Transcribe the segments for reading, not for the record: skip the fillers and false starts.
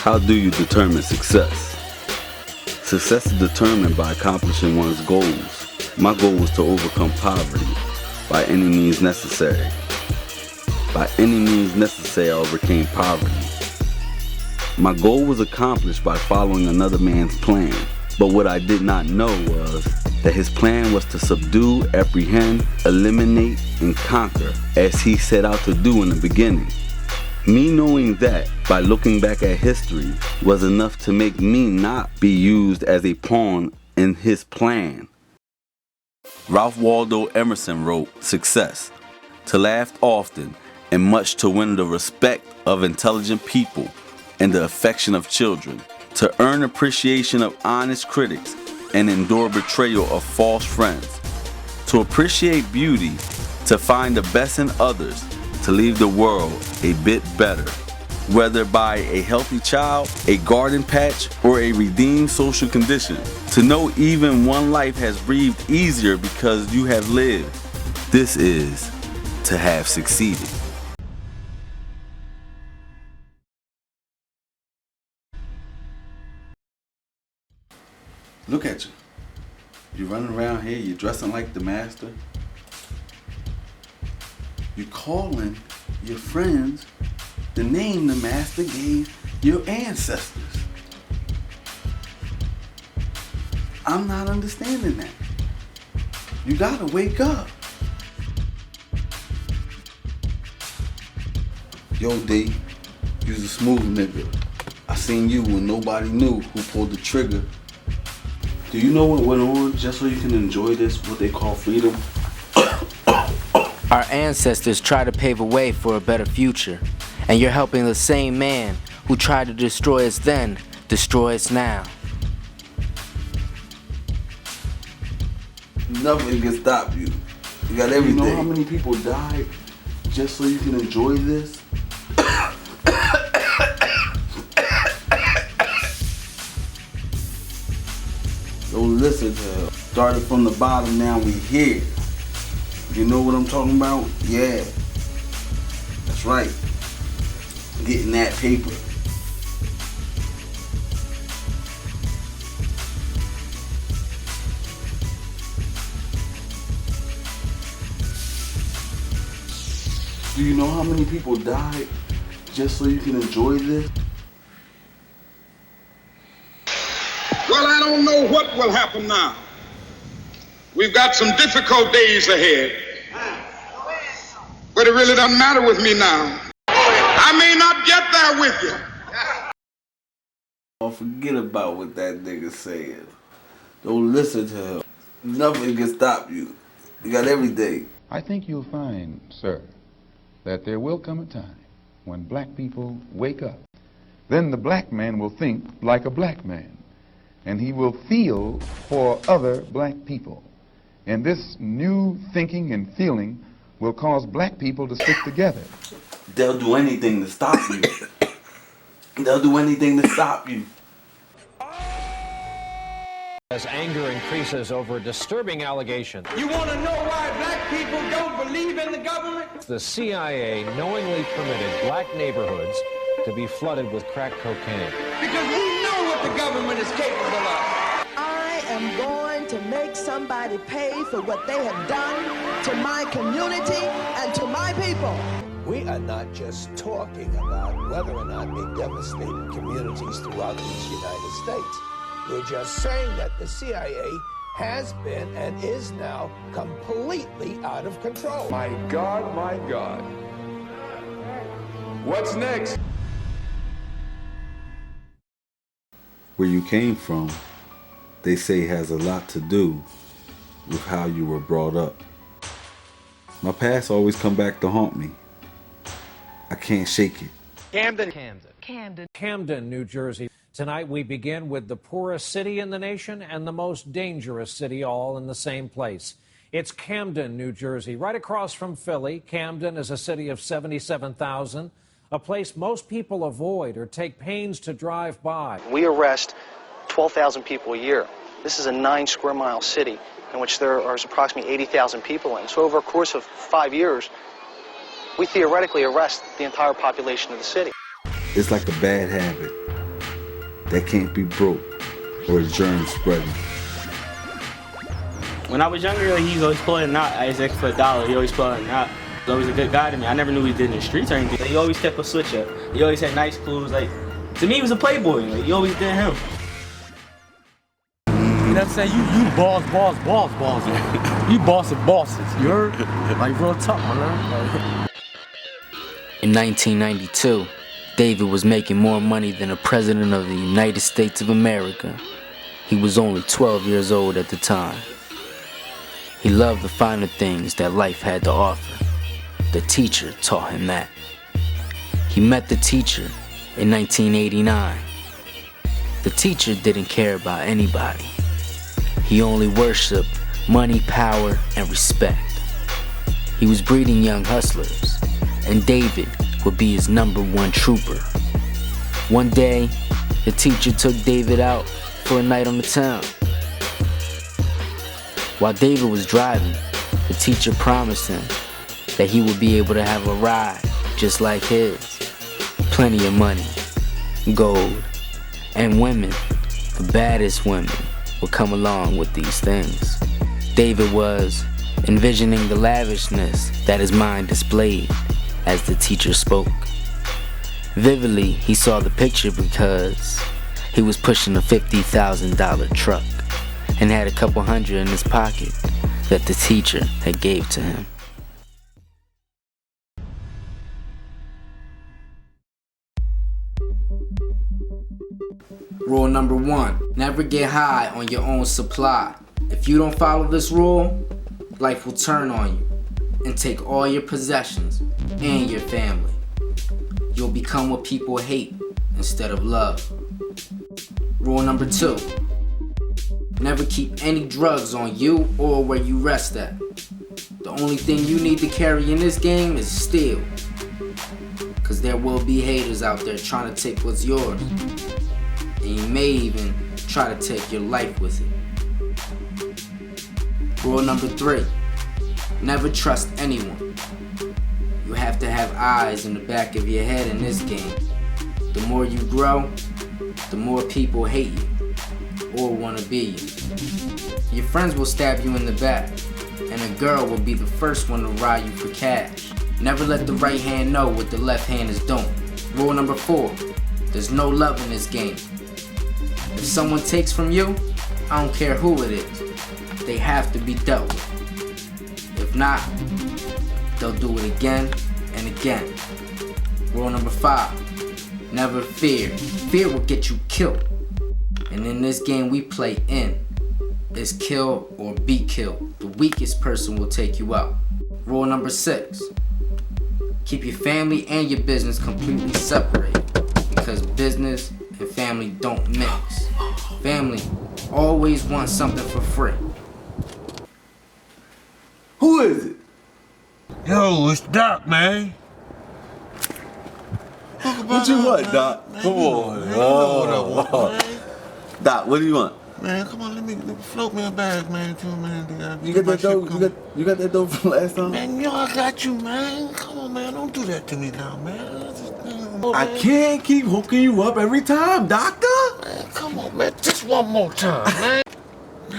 How do you determine success? Success is determined by accomplishing one's goals. My goal was to overcome poverty by any means necessary. By any means necessary, I overcame poverty. My goal was accomplished by following another man's plan. But what I did not know was that his plan was to subdue, apprehend, eliminate, and conquer, as he set out to do in the beginning. Me knowing that, by looking back at history, was enough to make me not be used as a pawn in his plan. Ralph Waldo Emerson wrote, "Success, to laugh often and much to win the respect of intelligent people and the affection of children, to earn appreciation of honest critics and endure betrayal of false friends, to appreciate beauty, to find the best in others, to leave the world a bit better, whether by a healthy child, a garden patch, or a redeemed social condition, to know even one life has breathed easier because you have lived. This is to have succeeded." Look at you. You're running around here, you're dressing like the master. You're calling your friends the name the master gave your ancestors. I'm not understanding that. You gotta wake up. Yo, D, you's a smooth nigga. I seen you when nobody knew who pulled the trigger. Do you know what went on just so you can enjoy this, what they call freedom? Our ancestors tried to pave a way for a better future, and you're helping the same man who tried to destroy us then, destroy us now. Nothing can stop you. You got everything. You know how many people died just so you can enjoy this? So listen to her. Started from the bottom, now we here. You know what I'm talking about? Yeah. That's right. Getting that paper. Do you know how many people died just so you can enjoy this? Well, I don't know what will happen now. We've got some difficult days ahead. But it really doesn't matter with me now. I may not get there with you. Oh, forget about what that nigga said. Don't listen to him. Nothing can stop you. You got everything. I think you'll find, sir, that there will come a time when black people wake up. Then the black man will think like a black man, and he will feel for other black people. And this new thinking and feeling will cause black people to stick together. They'll do anything to stop you. They'll do anything to stop you. As anger increases over disturbing allegations. You want to know why black people don't believe in the government? The CIA knowingly permitted black neighborhoods to be flooded with crack cocaine. Because we know what the government is capable of. I am going to make somebody pay for what they have done to my community and to my people. We are not just talking about whether or not they devastated communities throughout these United States. We're just saying that the CIA has been and is now completely out of control. My God, my God. What's next? Where you came from, they say has a lot to do with how you were brought up. My past always come back to haunt me. I can't shake it. Camden, New Jersey. Tonight we begin with the poorest city in the nation and the most dangerous city all in the same place. It's Camden, New Jersey, right across from Philly. Camden is a city of 77,000, a place most people avoid or take pains to drive by. We arrest 12,000 people a year. This is a 9-square-mile city in which there are approximately 80,000 people in. So over a course of 5 years, we theoretically arrest the entire population of the city. It's like a bad habit. that can't be broke or germ spreading. When I was younger, he was always pulling out Isaac for $1. He always pulling out. He was always a good guy to me. I never knew what he did in the streets or anything. He always kept a switch up. He always had nice clothes. Like, to me, he was a playboy. Like, he always did him. You know what I'm saying? You boss. You boss of bosses. You heard? Like, real tough, man. In 1992, David was making more money than the President of the United States of America. He was only 12 years old at the time. He loved the finer things that life had to offer. The teacher taught him that. He met the teacher in 1989. The teacher didn't care about anybody. He only worshiped money, power, and respect. He was breeding young hustlers, and David would be his #1 trooper. One day, the teacher took David out for a night on the town. While David was driving, the teacher promised him that he would be able to have a ride just like his. Plenty of money, gold, and women, the baddest women, would come along with these things. David was envisioning the lavishness that his mind displayed as the teacher spoke. Vividly, he saw the picture because he was pushing a $50,000 truck and had a couple hundred in his pocket that the teacher had gave to him. Rule number 1, never get high on your own supply. If you don't follow this rule, life will turn on you and take all your possessions and your family. You'll become what people hate instead of love. Rule number 2, never keep any drugs on you or where you rest at. The only thing you need to carry in this game is steel. Cause there will be haters out there trying to take what's yours. And you may even try to take your life with it. Rule number 3, never trust anyone. You have to have eyes in the back of your head in this game. The more you grow, the more people hate you or want to be you. Your friends will stab you in the back, and a girl will be the first one to ride you for cash. Never let the right hand know what the left hand is doing. Rule number 4, there's no love in this game. If someone takes from you, I don't care who it is, they have to be dealt with. If not, they'll do it again and again. Rule number 5, never fear. Fear will get you killed. And in this game we play in, it's kill or be killed. The weakest person will take you out. Rule number 6, keep your family and your business completely separated, because business and family don't mix. Family always wants something for free. Who is it? Yo, it's Doc, man. What you want, Doc? Come on. Doc, what do you want? Man, come on, let me float me a bag, man, too, man. You got that dough? You got that dough from last time? Man, yo, I got you, man. Come on, man, don't do that to me now, man. I can't keep hooking you up every time, doctor. Man, come on, man, just one more time, man.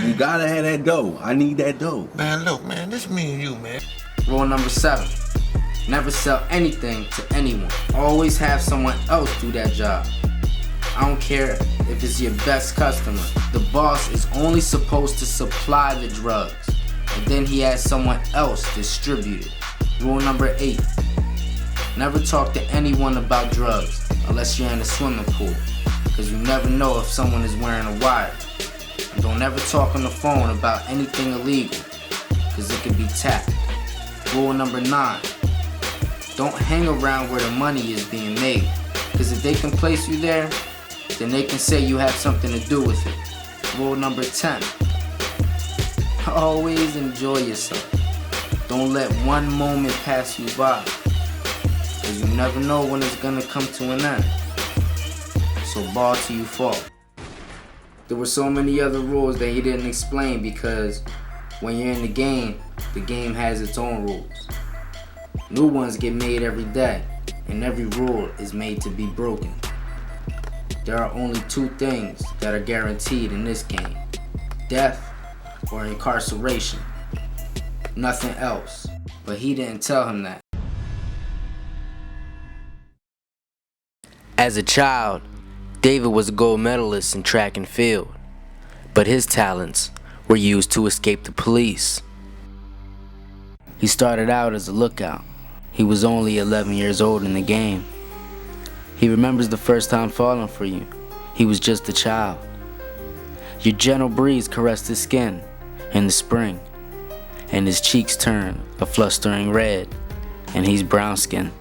You gotta have that dough. I need that dough. Man, look, man, this me and you, man. Rule number 7, never sell anything to anyone. Always have someone else do that job. I don't care if it's your best customer. The boss is only supposed to supply the drugs, and then he has someone else distribute it. Rule number 8, never talk to anyone about drugs unless you're in a swimming pool, because you never know if someone is wearing a wire. And don't ever talk on the phone about anything illegal, because it can be tapped. Rule number 9, don't hang around where the money is being made, because if they can place you there, then they can say you have something to do with it. Rule number 10, always enjoy yourself. Don't let one moment pass you by, because you never know when it's gonna come to an end. So ball till you fall. There were so many other rules that he didn't explain, because when you're in the game has its own rules. New ones get made every day, and every rule is made to be broken. There are only two things that are guaranteed in this game: death or incarceration. Nothing else. But he didn't tell him that. As a child, David was a gold medalist in track and field, but his talents were used to escape the police. He started out as a lookout. He was only 11 years old in the game. He remembers the first time falling for you. He was just a child. Your gentle breeze caressed his skin in the spring, and his cheeks turned a flustering red, and he's brown skinned.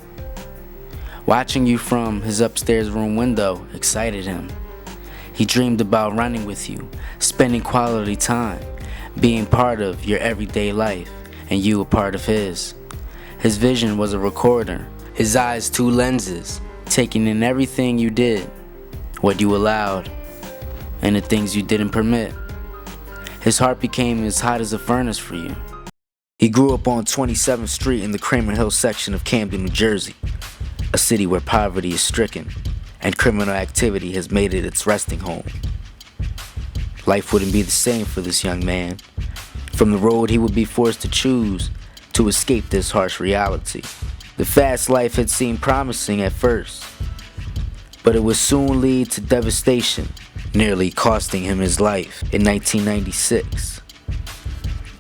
Watching you from his upstairs room window excited him. He dreamed about running with you, spending quality time, being part of your everyday life, and you a part of his. His vision was a recorder, his eyes two lenses, taking in everything you did, what you allowed, and the things you didn't permit. His heart became as hot as a furnace for you. He grew up on 27th Street in the Kramer Hill section of Camden, New Jersey, a city where poverty is stricken and criminal activity has made it its resting home. Life wouldn't be the same for this young man. From the road he would be forced to choose to escape this harsh reality. The fast life had seemed promising at first, but it would soon lead to devastation, nearly costing him his life in 1996.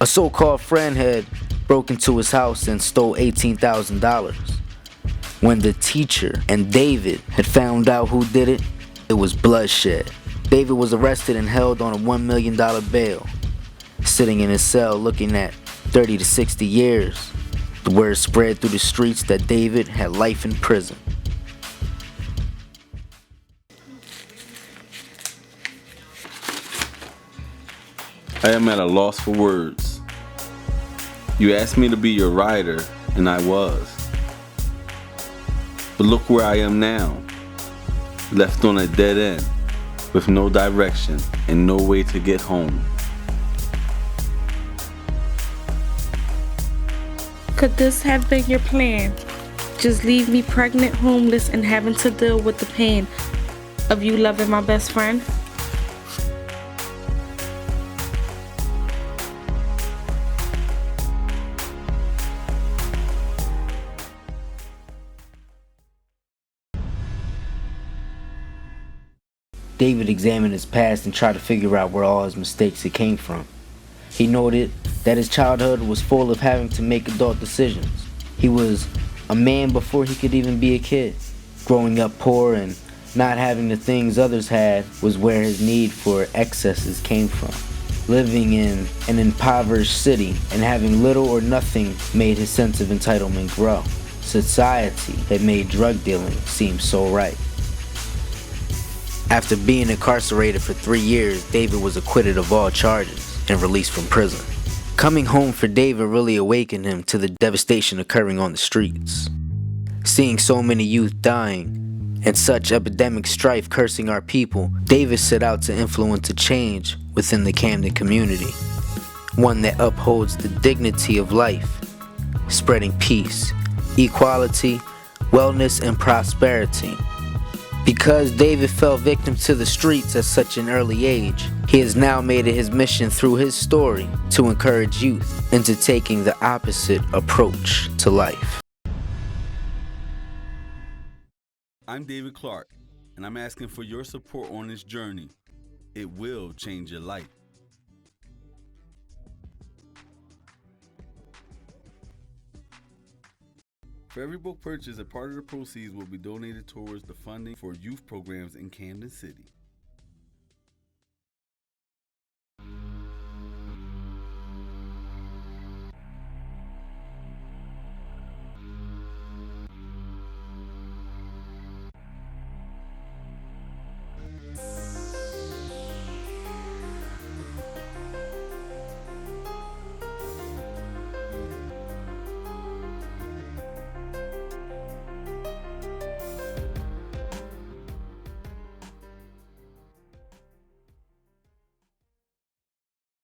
A so-called friend had broken into his house and stole $18,000. When the teacher and David had found out who did it, it was bloodshed. David was arrested and held on a $1 million bail, sitting in his cell looking at 30 to 60 years. The word spread through the streets that David had life in prison. I am at a loss for words. You asked me to be your rider, and I was. But look where I am now, left on a dead end, with no direction and no way to get home. Could this have been your plan? Just leave me pregnant, homeless, and having to deal with the pain of you loving my best friend? David examined his past and tried to figure out where all his mistakes had came from. He noted that his childhood was full of having to make adult decisions. He was a man before he could even be a kid. Growing up poor and not having the things others had was where his need for excesses came from. Living in an impoverished city and having little or nothing made his sense of entitlement grow. Society had made drug dealing seem so right. After being incarcerated for 3 years, David was acquitted of all charges and released from prison. Coming home for David really awakened him to the devastation occurring on the streets. Seeing so many youth dying and such epidemic strife cursing our people, David set out to influence a change within the Camden community, one that upholds the dignity of life, spreading peace, equality, wellness, and prosperity. Because David fell victim to the streets at such an early age, he has now made it his mission through his story to encourage youth into taking the opposite approach to life. I'm David Clark, and I'm asking for your support on this journey. It will change your life. For every book purchased, a part of the proceeds will be donated towards the funding for youth programs in Camden City.